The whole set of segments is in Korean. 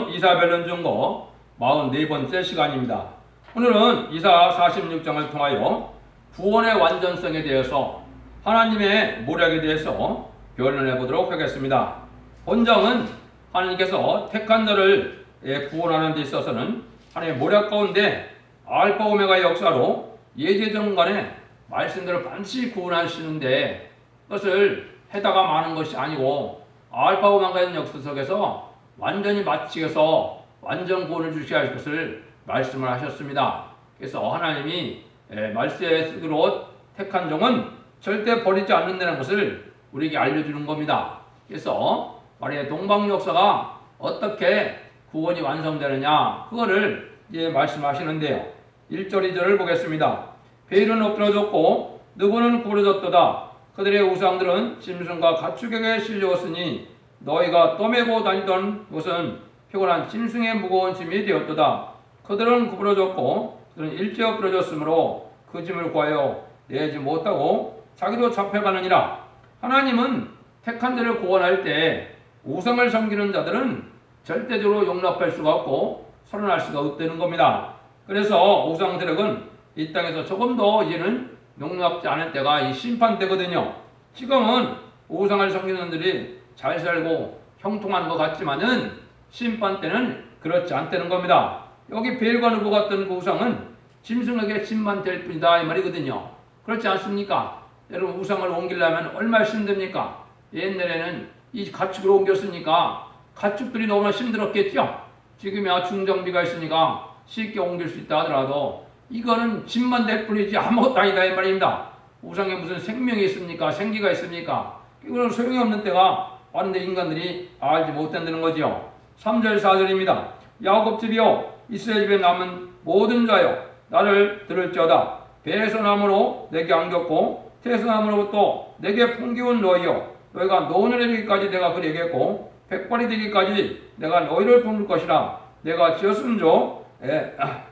이사벨론 증거 44번째 시간입니다. 오늘은 이사 46장을 통하여 구원의 완전성에 대해서 하나님의 모략에 대해서 변론해 보도록 하겠습니다. 본장은 하나님께서 택한 자를 구원하는 데 있어서는 하나님의 모략 가운데 알파 오메가의 역사로 예제정간의 말씀대로 반드시 구원하시는데 그것을 해다가 마는 것이 아니고 알파 오메가의 역사 속에서 완전히 마치셔서 완전 구원을 주셔야 할 것을 말씀을 하셨습니다. 그래서 하나님이 말세에 쓰기로 택한 종은 절대 버리지 않는다는 것을 우리에게 알려주는 겁니다. 그래서 말의 동방 역사가 어떻게 구원이 완성되느냐 그거를 이제 말씀하시는데요. 1절 2절을 보겠습니다. 베일은 엎드러졌고 누구는 굽어졌도다. 그들의 우상들은 짐승과 가축에게 실려왔으니 너희가 떠매고 다니던 것은 피곤한 짐승의 무거운 짐이 되었도다. 그들은 구부러졌고 그들은 일제 엎드러졌으므로 그 짐을 구하여 내지 못하고 자기도 잡혀가느니라. 하나님은 택한 자를 구원할 때 우상을 섬기는 자들은 절대적으로 용납할 수가 없고 선언할 수가 없다는 겁니다. 그래서 우상 세력은 이 땅에서 조금 더 이제는 용납지 않을 때가 이 심판 때거든요. 지금은 우상을 섬기는 자들이 잘 살고 형통한 것 같지만은 심판 때는 그렇지 않다는 겁니다. 여기 베일과 누보 같던 그 우상은 짐승에게 짐만 될 뿐이다 이 말이거든요. 그렇지 않습니까? 여러분 우상을 옮기려면 얼마나 힘듭니까? 옛날에는 이 가축을 옮겼으니까 가축들이 너무나 힘들었겠죠. 지금이야 중정비가 있으니까 쉽게 옮길 수 있다 하더라도 이거는 짐만 될 뿐이지 아무것도 아니다 이 말입니다. 우상에 무슨 생명이 있습니까? 생기가 있습니까? 이거는 소용이 없는 때가 왔는데 인간들이 알지 못한다는 거죠. 3절 4절입니다. 야곱 집이여 이스라엘 집에 남은 모든 자여 나를 들을지어다. 배선함으로 내게 안겼고 태선함으로부터 내게 풍기운 너희여 너희가 노년에 되기까지 내가 그리겠고 백발이 되기까지 내가 너희를 품을 것이라. 내가 지었은 조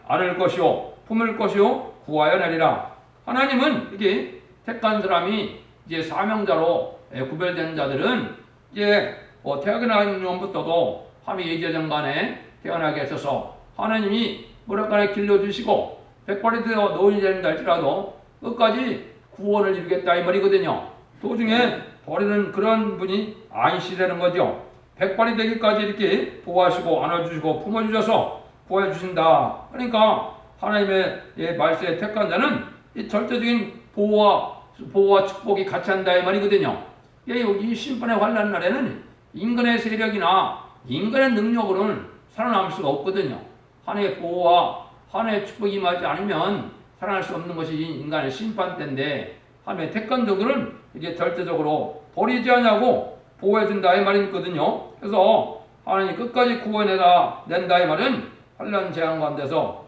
안을 것이요 품을 것이요 구하여 내리라. 하나님은 이렇게 택한 사람이 이제 사명자로 구별된 자들은 이제 태어나는 년부터도 하나님의 예제정간에 태어나게 하셔서 하나님이 무력간에 길러주시고 백발이 되어 노인이 된다 할지라도 끝까지 구원을 이루겠다 이 말이거든요. 도중에 버리는 그런 분이 아니시라는 거죠. 백발이 되기까지 이렇게 보호하시고 안아주시고 품어주셔서 구해주신다. 그러니까 하나님의 말씀에 택한 자는 이 절대적인 보호와 축복이 같이 한다 이 말이거든요. 이 심판의 환난 날에는 인간의 세력이나 인간의 능력으로는 살아남을 수가 없거든요. 하나님의 보호와 하나님의 축복이 임하지 않으면 살아날 수 없는 것이 인간의 심판 때인데 하나님의 택한 자들은 이게 절대적으로 버리지 않냐고 보호해준다 이 말이거든요. 그래서 하나님이 끝까지 구원해다 낸다 이 말은 환난 재앙 가운데서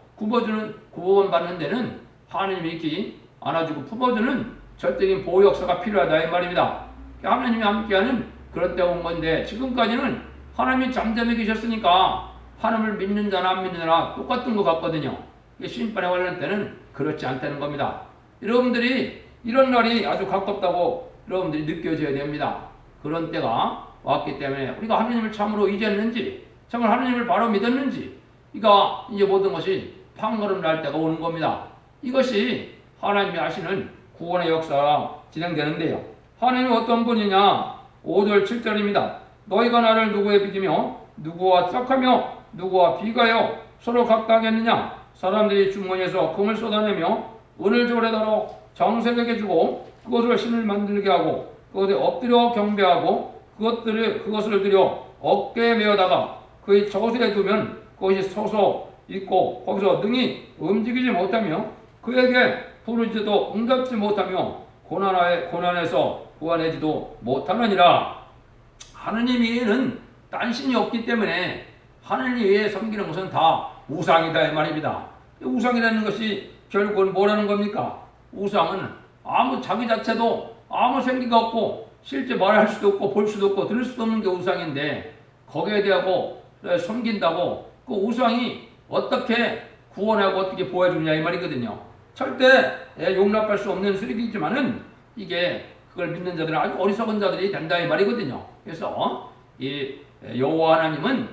구원받는 데는 하나님이 이렇게 안아주고 품어주는 절대적인 보호 역사가 필요하다 이 말입니다. 하나님이 함께하는 그런 때가 온 건데 지금까지는 하나님이 잠잠해 계셨으니까 하나님을 믿는 자나 안 믿는 자나 똑같은 것 같거든요. 심판에 관련 때는 그렇지 않다는 겁니다. 여러분들이 이런 날이 아주 가깝다고 여러분들이 느껴져야 됩니다. 그런 때가 왔기 때문에 우리가 하나님을 참으로 의지했는지 정말 하나님을 바로 믿었는지 이거 이제 모든 것이 판가름 날 때가 오는 겁니다. 이것이 하나님이 하시는 구원의 역사가 진행되는데요. 하나님이 어떤 분이냐 5절 7절입니다. 너희가 나를 누구에 비기며 누구와 짝하며 누구와 비가여 서로 각당했느냐. 사람들이 주머니에서 금을 쏟아내며 은을 조래다로 정색에게 주고 그것을 신을 만들게 하고 그것에 엎드려 경배하고 그것을 들여 어깨에 메어다가 그의 저수에 두면 그것이 서서 있고 거기서 능히 움직이지 못하며 그에게 부르지도 응답지 못하며 고난에서 구원하지도 못하느니라. 하느님 외에는 딴 신이 없기 때문에 하느님 외에 섬기는 것은 다 우상이다 이 말입니다. 우상이라는 것이 결국은 뭐라는 겁니까? 우상은 자기 자체도 아무 생기가 없고 실제 말할 수도 없고 볼 수도 없고 들을 수도 없는 게 우상인데 거기에 대하고 섬긴다고 그 우상이 어떻게 구원하고 어떻게 보호해주느냐 이 말이거든요. 절대 용납할 수 없는 수익이지만은 이게 그걸 믿는 자들은 아주 어리석은 자들이 된다 이 말이거든요. 그래서 이 여호와 하나님은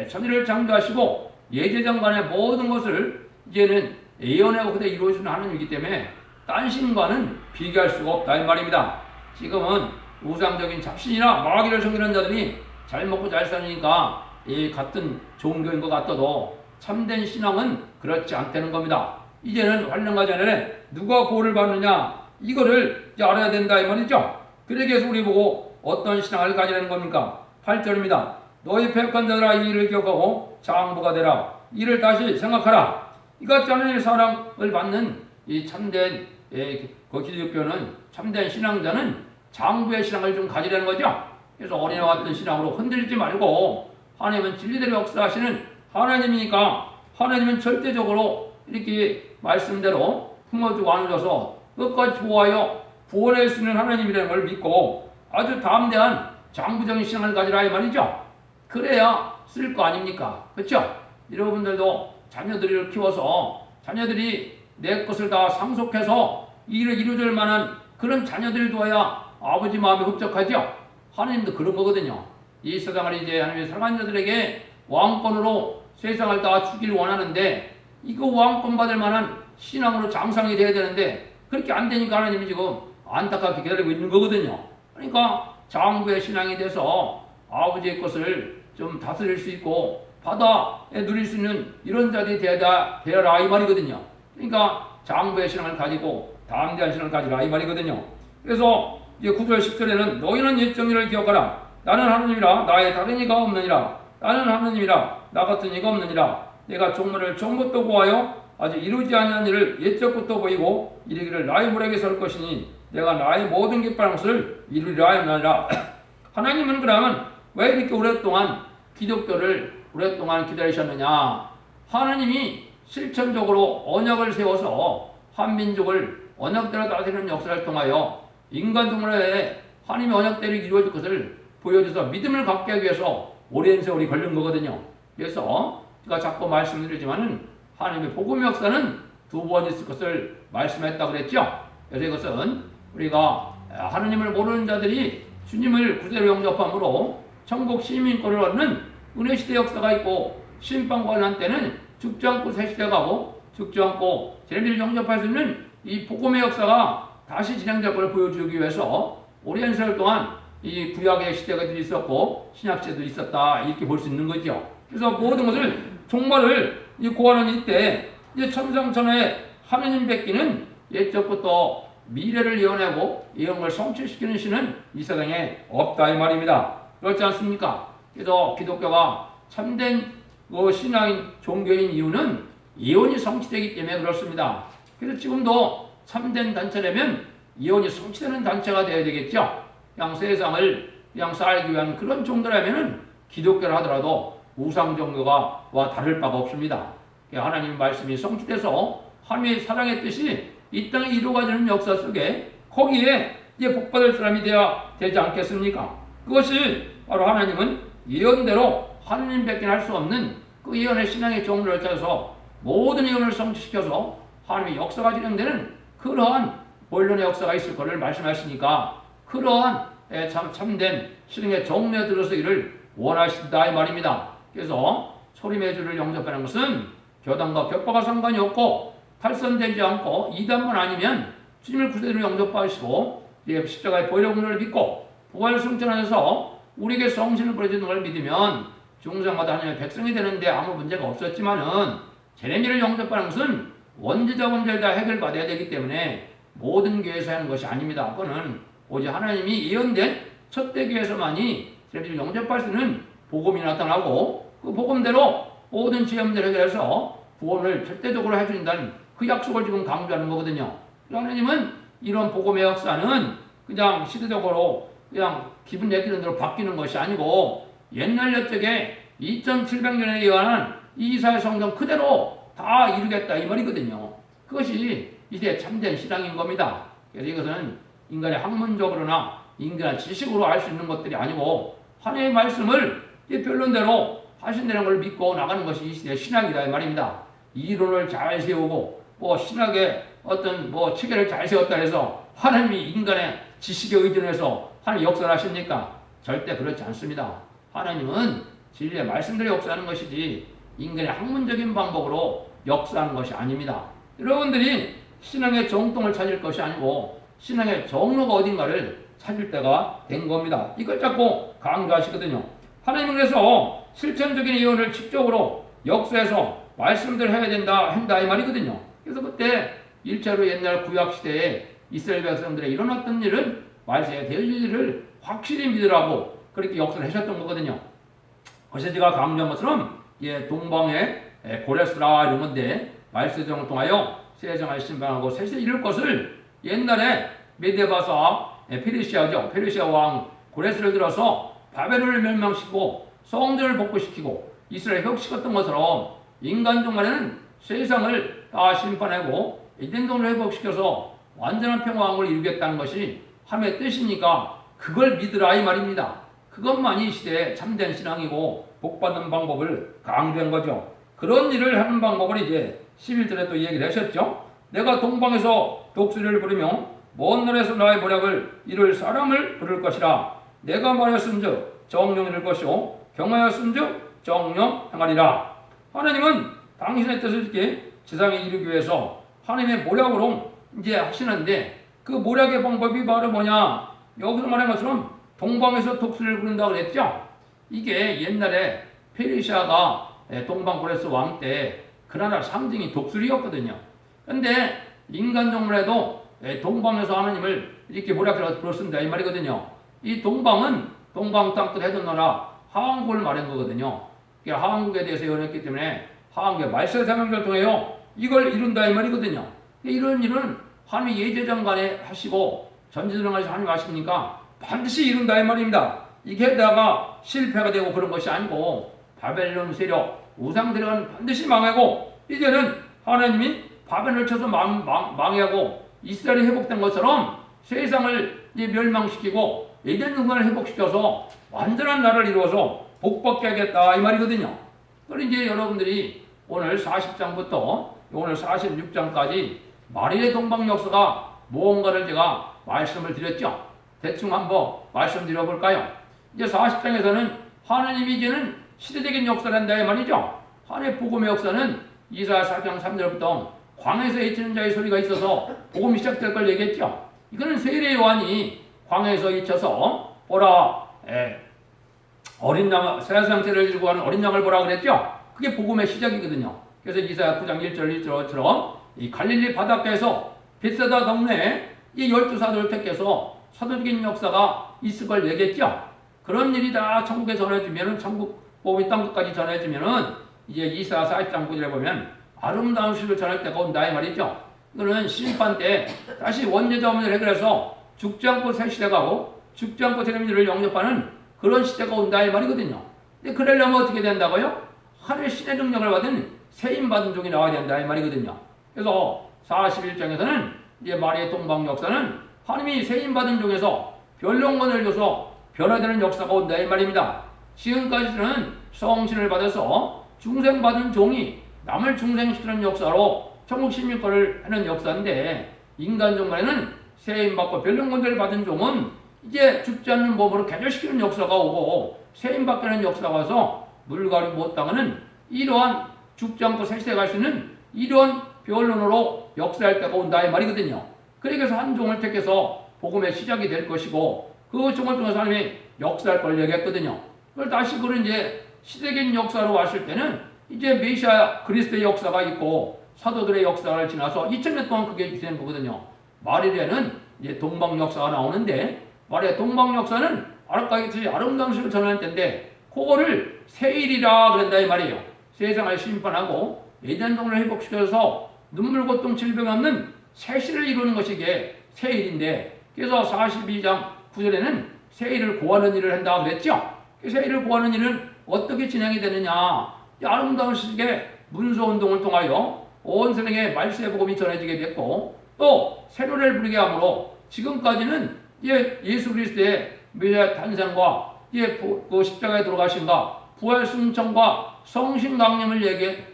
천지를 창조하시고 예제장간의 모든 것을 이제는 예언하고 그대로 이루어지는 하나님이기 때문에 딴 신과는 비교할 수가 없다 이 말입니다. 지금은 우상적인 잡신이나 마귀를 섬기는 자들이 잘 먹고 잘 사니까 이 같은 종교인 것 같아도 참된 신앙은 그렇지 않다는 겁니다. 이제는 환란과 전에 누가 보호를 받느냐 이거를 이제 알아야 된다 이 말이죠. 그러기 위해서 우리 보고 어떤 신앙을 가지라는 겁니까? 8절입니다. 너희 패역한 자들아 이 일을 기억하고 장부가 되라. 이를 다시 생각하라. 이같이 하나님의 사랑을 받는 이 참된 그 기독교는 참된 신앙자는 장부의 신앙을 좀 가지라는 거죠. 그래서 어린애와 같은 신앙으로 흔들리지 말고 하나님은 진리대로 역사하시는 하나님이니까 하나님은 절대적으로 이렇게 말씀대로 품어주고 안아줘서 끝까지 보호하여 구원할 수 있는 하나님이라는 걸 믿고 아주 담대한 장부적인 신앙을 가지라 이 말이죠. 그래야 쓸 거 아닙니까? 그렇죠? 여러분들도 자녀들을 키워서 자녀들이 내 것을 다 상속해서 일을 이루어질 만한 그런 자녀들을 두어야 아버지 마음이 흡족하죠? 하나님도 그런 거거든요. 이 세상을 이제 하나님의 사랑하는 자들에게 왕권으로 세상을 다 주길 원하는데 이거 왕권 받을 만한 신앙으로 장상이 돼야 되는데 그렇게 안 되니까 하나님이 지금 안타깝게 기다리고 있는 거거든요. 그러니까 장부의 신앙이 돼서 아버지의 것을 좀 다스릴 수 있고 바다에 누릴 수 있는 이런 자들이 되어라 이 말이거든요. 그러니까 장부의 신앙을 가지고 담대한 신앙을 가지라 이 말이거든요. 그래서 이제 9절 10절에는 너희는 옛 정의를 기억하라. 나는 하느님이라 나의 다른 이가 없느니라. 나는 하느님이라 나 같은 이가 없느니라. 내가 종문을 처음부터 보아요 아직 이루지 아니한 일을 옛적부터 보이고 이르기를 나의 물에게 설 것이니 내가 나의 모든 기뻐하는 것을 이루리라 하느니라. 하나님은 그러면 왜 이렇게 오랫동안 기독교를 오랫동안 기다리셨느냐? 하나님이 실천적으로 언약을 세워서 한 민족을 언약대로 다스리는 역사를 통하여 인간 종말에 하나님의 언약대로 이루어질 것을 보여줘서 믿음을 갖게 하기 위해서 오랜 세월이 걸린 거거든요. 그래서 제가 자꾸 말씀드리지만은 하나님의 복음 역사는 두 번 있을 것을 말씀했다고 그랬죠. 그래서 이것은 우리가 하나님을 모르는 자들이 주님을 구세로 영접함으로 천국 시민권을 얻는 은혜시대 역사가 있고 심판과 관련 때는 죽지 않고 새 시대가 가고 죽지 않고 제자들을 영접할 수 있는 이 복음의 역사가 다시 진행될 것을 보여주기 위해서 오랜 세월 동안 이 구약의 시대가 있었고 신약 시대도 있었다 이렇게 볼 수 있는 거죠. 그래서 모든 것을 종말을 고하는 이때 이제 천상천하에 하느님 뵙기는 옛적부터 미래를 예언하고 예언을 성취시키는 신은 이 세상에 없다 이 말입니다. 그렇지 않습니까? 그래서 기독교가 참된 신앙인 종교인 이유는 예언이 성취되기 때문에 그렇습니다. 그래서 지금도 참된 단체라면 예언이 성취되는 단체가 되어야 되겠죠. 그냥 세상을 그냥 살기 위한 그런 종교라면은 기독교를 하더라도 우상 종교와 다를 바가 없습니다. 하나님 말씀이 성취돼서 하나님의 사랑의 뜻이 이 땅에 이루어지는 역사 속에 거기에 이제 복받을 사람이 되어야 되지 않겠습니까? 그것이 바로 하나님은 예언대로 하나님밖에 할 수 없는 그 예언의 신앙의 종류를 찾아서 모든 예언을 성취시켜서 하나님의 역사가 진행되는 그러한 본론의 역사가 있을 것을 말씀하시니까 그러한 참된 신앙의 종류에 들어서 이를 원하신다 이 말입니다. 그래서 소림의 주를 영접하는 것은 교단과 격파가 상관이 없고 탈선되지 않고 이단만 아니면 주님을 구세주로 영접하시고 십자가의 보혈의 공로를 믿고 부활 승천하셔서 우리에게 성신을 보내주는 걸 믿으면 중생마다 하나님의 백성이 되는데 아무 문제가 없었지만은 제레미를 영접하는 것은 원죄자 원죄를 다 해결받아야 되기 때문에 모든 교회에서 하는 것이 아닙니다. 그거는 오직 하나님이 예언된 첫대 교회에서만이 제레미를 영접할 수 있는 복음이 나타나고 그 복음대로 모든 죄 문제를 해결해서 구원을 절대적으로 해준다는 그 약속을 지금 강조하는 거거든요. 하나님은 이런 복음의 역사는 그냥 시대적으로 그냥 기분 내키는 대로 바뀌는 것이 아니고 옛날 옛적에 2700년에 예언한 이사야 성경 그대로 다 이루겠다 이 말이거든요. 그것이 이제 참된 신앙인 겁니다. 그래서 이것은 인간의 학문적으로나 인간의 지식으로 알 수 있는 것들이 아니고 하나님의 말씀을 변론대로 하신다는 걸 믿고 나가는 것이 이 시대의 신앙이다 이 말입니다. 이론을 잘 세우고 신학의 어떤 체계를 잘 세웠다 해서 하나님이 인간의 지식에 의존해서 하나님 역사를 하십니까? 절대 그렇지 않습니다. 하나님은 진리의 말씀대로 역사하는 것이지 인간의 학문적인 방법으로 역사하는 것이 아닙니다. 여러분들이 신앙의 정통을 찾을 것이 아니고 신앙의 정로가 어딘가를 찾을 때가 된 겁니다. 이걸 자꾸 강조하시거든요. 하나님은 그래서 실천적인 예언을 직접으로 역사에서 말씀대로 해야 한다 이 말이거든요. 그래서 그때 1차로 옛날 구약시대에 이스라엘 백성들의 일어났던 일은 말세에 될 일을 확실히 믿으라고 그렇게 역사를 하셨던 거거든요. 그래서 제가 강조한 것처럼 동방의 고레스라 이런 건데 말세정을 통하여 세상을 심판하고 세세 이룰 것을 옛날에 메데바사 페르시아 왕 고레스를 들어서 바벨론을 멸망시키고 성전을 복구시키고 이스라엘 혁식했던 것처럼 인간종말에는 세상을 다 심판하고 에덴동을 회복시켜서 완전한 평화왕국을 이루겠다는 것이 하나님의 뜻이니까 그걸 믿으라 이 말입니다. 그것만이 이 시대의 참된 신앙이고 복받는 방법을 강조한 거죠. 그런 일을 하는 방법을 이제 11절에 또 얘기를 하셨죠. 내가 동방에서 독수리를 부르며 먼 나라에서 나의 모략을 이룰 사람을 부를 것이라. 내가 말하였은즉 정령 이룰 것이요 경하였은즉 정령 행하리라. 하나님은 당신의 뜻을 이렇게 지상에 이루기 위해서 하나님의 모략으로 이제 하시는데 그 모략의 방법이 바로 뭐냐? 여기서 말한 것처럼 동방에서 독수리를 부른다고 그랬죠. 이게 옛날에 페르시아가 동방 고레스 왕 때 그 나라 상징이 독수리였거든요. 근데 인간 정말에도 동방에서 하나님을 이렇게 모략이라고 불렀습니다 이 말이거든요. 이 동방은 동방 땅끝 해전 나라 하왕국을 말한 거거든요. 하왕국에 대해서 예언했기 때문에 하왕국의 말세 사명을 통해요 이걸 이룬다 이 말이거든요. 이런 일은 하나님이 예제장간에 하시고 전지전능하신 하나님 하시니까 반드시 이룬다 이 말입니다. 이게 다가 실패가 되고 그런 것이 아니고 바벨론 세력 우상 세력은 반드시 망하고 이제는 하나님이 바벨론을 쳐서 망하고 이스라엘이 회복된 것처럼 세상을 이제 멸망시키고 에덴 동산을 회복시켜서 완전한 나라를 이루어서 복받게 하겠다 이 말이거든요. 그리고 이제 여러분들이 오늘 40장부터 오늘 46장까지 마리의 동방 역사가 무언가를 제가 말씀을 드렸죠. 대충 한번 말씀드려볼까요? 이제 40장에서는 하나님이 이제는 시대적인 역사를 한다 이 말이죠. 하나님의 복음의 역사는 이사야 4장 3절부터 광야에서 외치는 자의 소리가 있어서 복음이 시작될 걸 얘기했죠. 이거는 세례 요한이 광야에서 외쳐서 보라 어린 양 세상 세례를 들고 가는 어린 양을 보라 그랬죠. 그게 복음의 시작이거든요. 그래서 이사야 9장 1절 1절처럼 이 갈릴리 바닷가에서 벳세다 동네에 이 12사도를 택해서 사도적인 역사가 있을 걸 얘기했죠. 그런 일이 다 천국에 전해지면은 천국 복음이 땅끝까지 전해지면은 이제 이사야 40장 9절에 보면 아름다운 시를 전할 때가 온다 이 말이죠. 이거는 심판 때 다시 원죄자 없는 해결해서 죽지 않고 새 시대가 오고 죽지 않고 새로운 일을 영접하는 그런 시대가 온다 이 말이거든요. 근데 그러려면 어떻게 된다고요? 하늘의 신의 능력을 받은 세임 받은 종이 나와야 된다 이 말이거든요. 그래서 41장에서는 이제 마리의 동방 역사는 하나님이 세임 받은 종에서 변론권을 줘서 변화되는 역사가 온다 이 말입니다. 지금까지는 성신을 받아서 중생받은 종이 남을 중생시키는 역사로 천국 시민권을 하는 역사인데 인간 종말에는 세임받고 변론권을 받은 종은 이제 죽지 않는 몸으로 개조시키는 역사가 오고 세임받게 하는 역사가 와서 물갈이 못 당하는 이러한 죽지 않고 새시대 갈 수 있는 이러한 변론으로 역사할 때가 온다 이 말이거든요. 그래서 한 종을 택해서 복음의 시작이 될 것이고 그 종을 통해서 하나님이 역사할 걸 얘기했거든요. 그걸 다시 그런 이제 시대적인 역사로 왔을 때는 이제 메시아 그리스도의 역사가 있고 사도들의 역사를 지나서 2000년 동안 그게 된 거거든요. 마리아는 이제 동방 역사가 나오는데 마리아 동방 역사는 아까같이 아름다운 시를 전하는 때인데 그거를 세일이라 그런다 이 말이에요. 세상을 심판하고 에덴동을 회복시켜서 눈물 고통 질병 없는 새시를 이루는 것이 이게 세일인데 그래서 42장 9절에는 세일을 구하는 일을 한다고 그랬죠. 세일을 구하는 일은 어떻게 진행이 되느냐. 아름다운 시기에 문서운동을 통하여 온 세상에 말씀의 복음이 전해지게 됐고 또 세례를 부르게 함으로 지금까지는 예수 그리스도의 메시아 탄생과 그 십자가에 돌아가신가 부활 승천과 성신 강림을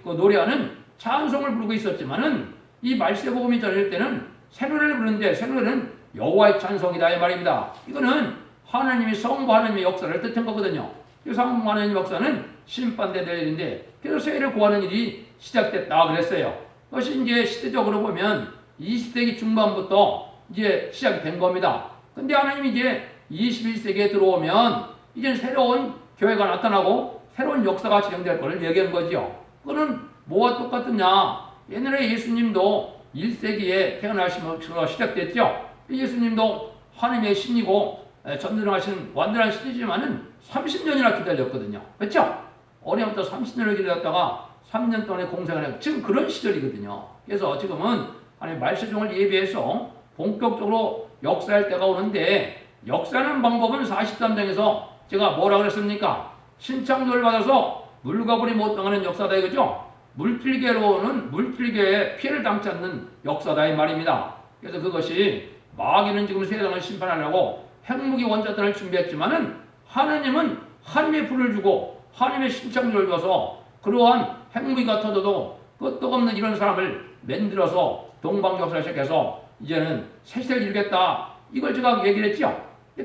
노래하는 찬송을 부르고 있었지만은 이 말씀의 복음이 전해질 때는 세례를 부르는데 세례는 여호와의 찬송이다 이 말입니다. 이거는 하나님이 성부 하나님의 역사를 뜻한 거거든요. 그래서 하나님 역사는 심판대 될 일인데, 그래서 세례를 구하는 일이 시작됐다 그랬어요. 그것이 이제 시대적으로 보면 20세기 중반부터 이제 시작이 된 겁니다. 근데 하나님이 이제 21세기에 들어오면 이제 새로운 교회가 나타나고 새로운 역사가 진행될 것을 얘기한 거죠. 그거는 뭐와 똑같느냐? 옛날에 예수님도 1세기에 태어나시면서 시작됐죠. 예수님도 하나님의 신이고 전능하신 완전한 신이지만은 30년이나 기다렸거든요. 그렇죠? 어려부터 30년을 기다렸다가 3년 동안에 공생을 하고 지금 그런 시절이거든요. 그래서 지금은 하나님 말세종을 예비해서 본격적으로 역사할 때가 오는데, 역사하는 방법은 43장에서 제가 뭐라 그랬습니까? 신창조를 받아서 물과 불이 못 당하는 역사다 이거죠? 물질계로는 물질계에 피해를 당치 않는 역사다 이 말입니다. 그래서 그것이 마귀는 지금 세상을 심판하려고 핵무기 원자탄을 준비했지만은 하나님은 하나님의 불을 주고 하나님의 신창조를 줘서 그러한 핵무기가 터져도 끄떡없는 이런 사람을 만들어서 동방 역사를 시작해서 이제는 새 시대를 이루겠다. 이걸 제가 얘기를 했죠.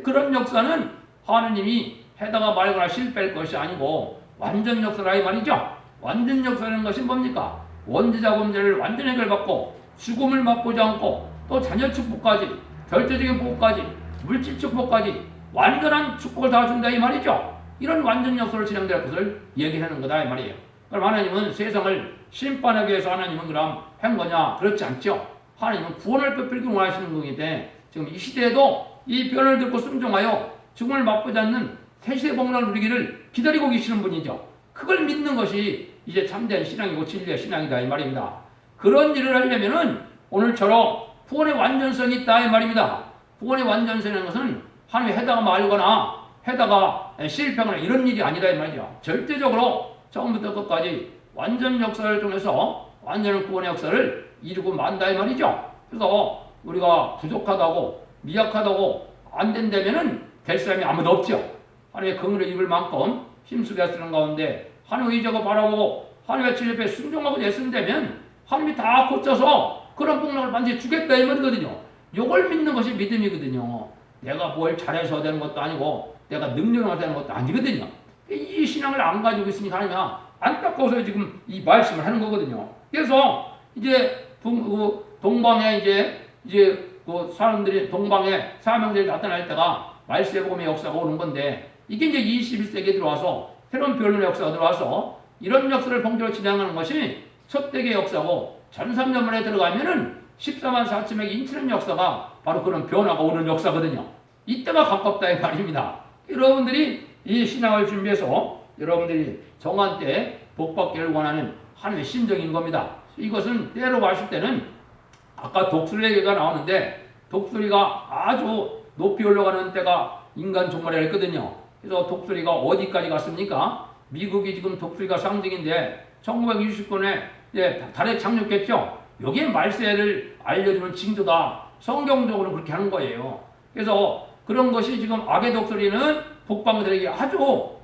그런 역사는 하나님이 해다가 말거나 실패할 것이 아니고 완전 역사라 이 말이죠. 완전 역사라는 것이 뭡니까? 원죄자 범죄를 완전히 해결받고 죽음을 맛보지 않고 또 자녀 축복까지 절대적인 복까지 물질 축복까지 완전한 축복을 다 준다 이 말이죠. 이런 완전 역사로 진행될 것을 얘기하는 거다 이 말이에요. 그럼 하나님은 세상을 심판하기 위해서 하나님은 그럼 한 거냐? 그렇지 않죠. 하나님은 구원을 베풀기 원하시는 분인데 지금 이 시대에도 이 변을 듣고 순종하여 죽음을 맛보지 않는 새시대 복락을 누리기를 기다리고 계시는 분이죠. 그걸 믿는 것이 이제 참된 신앙이고 진리의 신앙이다 이 말입니다. 그런 일을 하려면은 오늘처럼 구원의 완전성이 있다 이 말입니다. 구원의 완전성이라는 것은 하나님이 해다가 말거나 해다가 실패하거나 이런 일이 아니다 이 말이죠. 절대적으로 처음부터 끝까지 완전 역사를 통해서 완전한 구원의 역사를 이루고 만다 이 말이죠. 그래서 우리가 부족하다고 미약하다고 안 된다면은 될 사람이 아무도 없죠. 하나님의 긍휼을 입을 만큼 힘쓰게 쓰는 가운데 하나님의 의적을 바라보고 하나님의 진리 앞에 순종하고 애쓴다면 하나님이 다 고쳐서 그런 복락을 반드시 주겠다 이 말이거든요. 이걸 믿는 것이 믿음이거든요. 내가 뭘 잘해서 되는 것도 아니고 내가 능력을 되는 것도 아니거든요. 이 신앙을 안 가지고 있으니 하나님이 안타까워서 지금 이 말씀을 하는 거거든요. 그래서 이제 동방에 이제 그 사람들이 동방에 사명들이 나타날 때가 말세의 복음의 역사가 오는 건데, 이게 이제 21세기에 들어와서 새로운 변론의 역사가 들어와서 이런 역사를 본격적으로 진행하는 것이 첫 대의 역사고, 1300년 만에 들어가면은 14만 4천명의 인치는 역사가 바로 그런 변화가 오는 역사거든요. 이때가 가깝다 이 말입니다. 여러분들이 이 신앙을 준비해서 여러분들이 정한 때 복받기를 원하는 하나님의 심정인 겁니다. 이것은 때로 봤을 때는 아까 독수리 얘기가 나오는데 독수리가 아주 높이 올라가는 때가 인간 종말이라 했거든요. 그래서 독수리가 어디까지 갔습니까? 미국이 지금 독수리가 상징인데 1969년에 달에 착륙했죠. 여기에 말세를 알려주는 징조다. 성경적으로 그렇게 하는 거예요. 그래서 그런 것이 지금 악의 독수리는 북방들에게 아주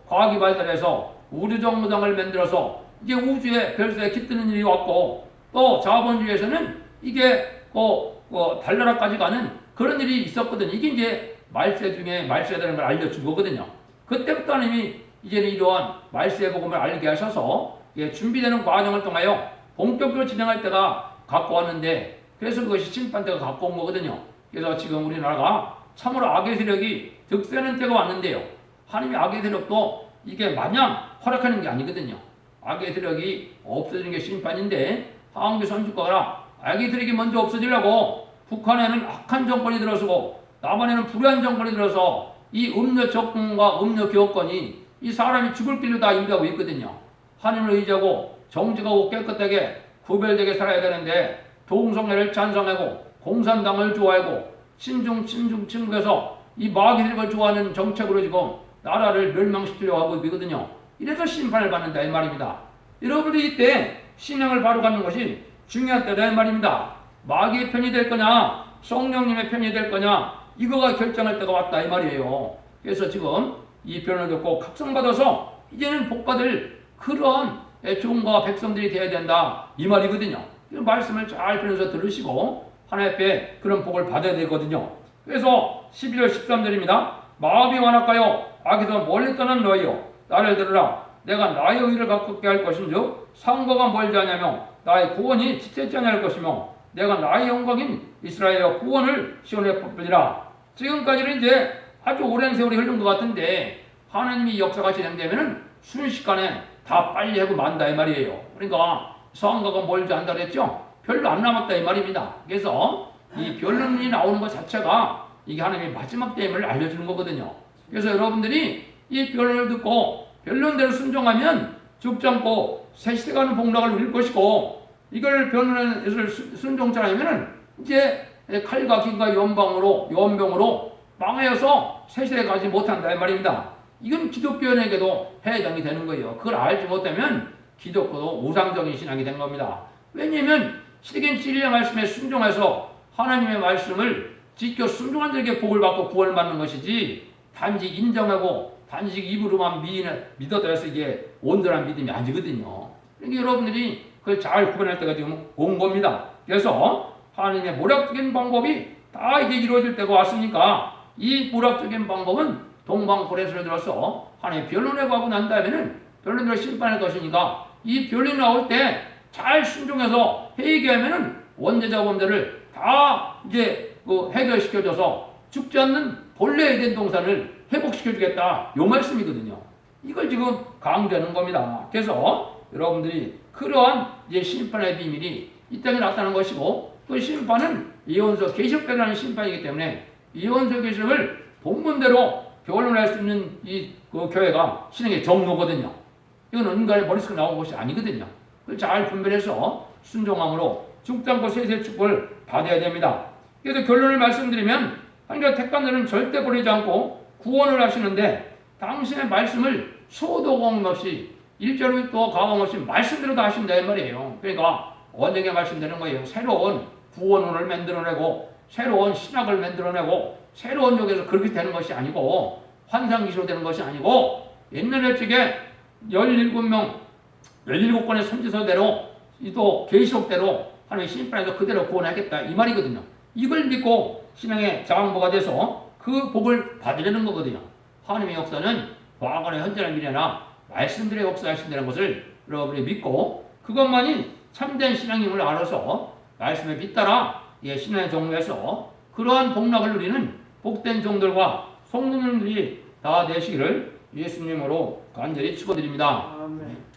과학이 발달해서 우주정거장을 만들어서 이게 우주에 별세에 깃드는 일이 왔고, 또 자본주의에서는 이게 달나라까지 가는 그런 일이 있었거든요. 이게 이제 말세 중에 말세라는 걸 알려준 거거든요. 그때부터 하나님이 이제는 이러한 말세의 복음을 알게 하셔서 준비되는 과정을 통하여 본격적으로 진행할 때가 갖고 왔는데, 그래서 그것이 심판 때가 갖고 온 거거든요. 그래서 지금 우리나라가 참으로 악의 세력이 득세하는 때가 왔는데요. 하나님이 악의 세력도 이게 마냥 허락하는 게 아니거든요. 악의 세력이 없어지는 게 심판인데, 하왕기 선지과가 악의 세력이 먼저 없어지려고 북한에는 악한 정권이 들어서고 남한에는 불의한 정권이 들어서 이 음료 접근과 음료 교권이 이 사람이 죽을 길로 다 인도하고 있거든요. 하나님을 의지하고 정직하고 깨끗하게 구별되게 살아야 되는데, 동성애를 찬성하고 공산당을 좋아하고 친중해서 이 마귀들을 좋아하는 정책으로 지금 나라를 멸망시키려고 하고 있거든요. 이래서 심판을 받는다 이 말입니다. 여러분들이 이때 신앙을 바로 갖는 것이 중요한 때다 이 말입니다. 마귀의 편이 될 거냐 성령님의 편이 될 거냐, 이거가 결정할 때가 왔다 이 말이에요. 그래서 지금 이 변을 듣고 각성받아서 이제는 복받을 그런 종과 백성들이 되어야 된다 이 말이거든요. 이 말씀을 잘 들으면서 들으시고 하나님 앞에 그런 복을 받아야 되거든요. 그래서 11절 13절입니다. 마음이 완악하여 악에서 멀리 떠난 너희여 나를 들으라. 내가 나의 의를 가깝게 할 것인즉 상거가 멀지 않냐며 나의 구원이 지체치 아니할 것이며 내가 나의 영광인 이스라엘의 구원을 시온에 뻗으리라. 지금까지는 이제 아주 오랜 세월이 흐른 것 같은데 하나님이 역사가 진행되면은 순식간에 다 빨리 하고 만다 이 말이에요. 그러니까 상거가 멀지 않다 그랬죠. 별로 안 남았다 이 말입니다. 그래서 이 변론이 나오는 것 자체가 이게 하나님의 마지막 때임을 알려주는 거거든요. 그래서 여러분들이 이 변론을 듣고 변론대로 순종하면 죽지 않고 새시대 가는 복락을 누릴 것이고 이걸 변론에서 순종치 않으면 이제 칼과 긴과 연병으로 망하여서 새시대 가지 못한다 이 말입니다. 이건 기독교인에게도 해당이 되는 거예요. 그걸 알지 못하면 기독교도 우상적인 신앙이 된 겁니다. 왜냐하면 시대적인 진리의 말씀에 순종해서 하나님의 말씀을 지켜 순종한 자에게 복을 받고 구원을 받는 것이지 단지 인정하고 단지 입으로만 믿었다 해서 이게 온전한 믿음이 아니거든요. 그러니까 여러분들이 그걸 잘 구분할 때가 지금 온 겁니다. 그래서 하나님의 모략적인 방법이 다 이제 이루어질 때가 왔으니까 이 모략적인 방법은 동방고래소를 들어서 하나님의 변론에 가고 난 다음에는 변론대로 심판할 것이니까 이 변론이 나올 때 잘 순종해서 회개하면은 원죄자 범죄를 다 이제 해결시켜줘서 죽지 않는 본래 에덴 동산을 회복시켜주겠다 요 말씀이거든요. 이걸 지금 강조하는 겁니다. 그래서 여러분들이 그러한 이제 심판의 비밀이 이 땅에 나타나는 것이고 그 심판은 예언서 계시록대라는 심판이기 때문에 예언서 계시록을 본문대로 변론할 수 있는 그 교회가 신앙의 정로거든요. 이건 은간의 머릿속에 나온 것이 아니거든요. 그걸 잘 분별해서 순종함으로 죽지 않고 세세 축복을 받아야 됩니다. 그래서 결론을 말씀드리면 하나님의 택한 자는 절대 버리지 않고 구원을 하시는데 당신의 말씀을 소도 공임 없이 일절도 또 가감 없이 말씀대로 다 하신다 이 말이에요. 그러니까 언제게 말씀되는 거예요. 새로운 구원론을 만들어내고 새로운 신학을 만들어내고 새로운 쪽에서 그렇게 되는 것이 아니고 환상기시로 되는 것이 아니고 옛날에 쪽에 17권의 선지서대로 또 계시록대로 하나님의 심판에서 그대로 구원하겠다 이 말이거든요. 이걸 믿고 신앙의 장보가 돼서 그 복을 받으려는 거거든요. 하나님의 역사는 과거나 현재나 미래나 말씀들의 역사하신다는 것을 여러분이 믿고 그것만이 참된 신앙임을 알아서 말씀에 빗따라 신앙의 정로에서 그러한 복락을 누리는 복된 종들과 성도님들이 다 되시기를 예수님으로 간절히 축원드립니다. 아멘.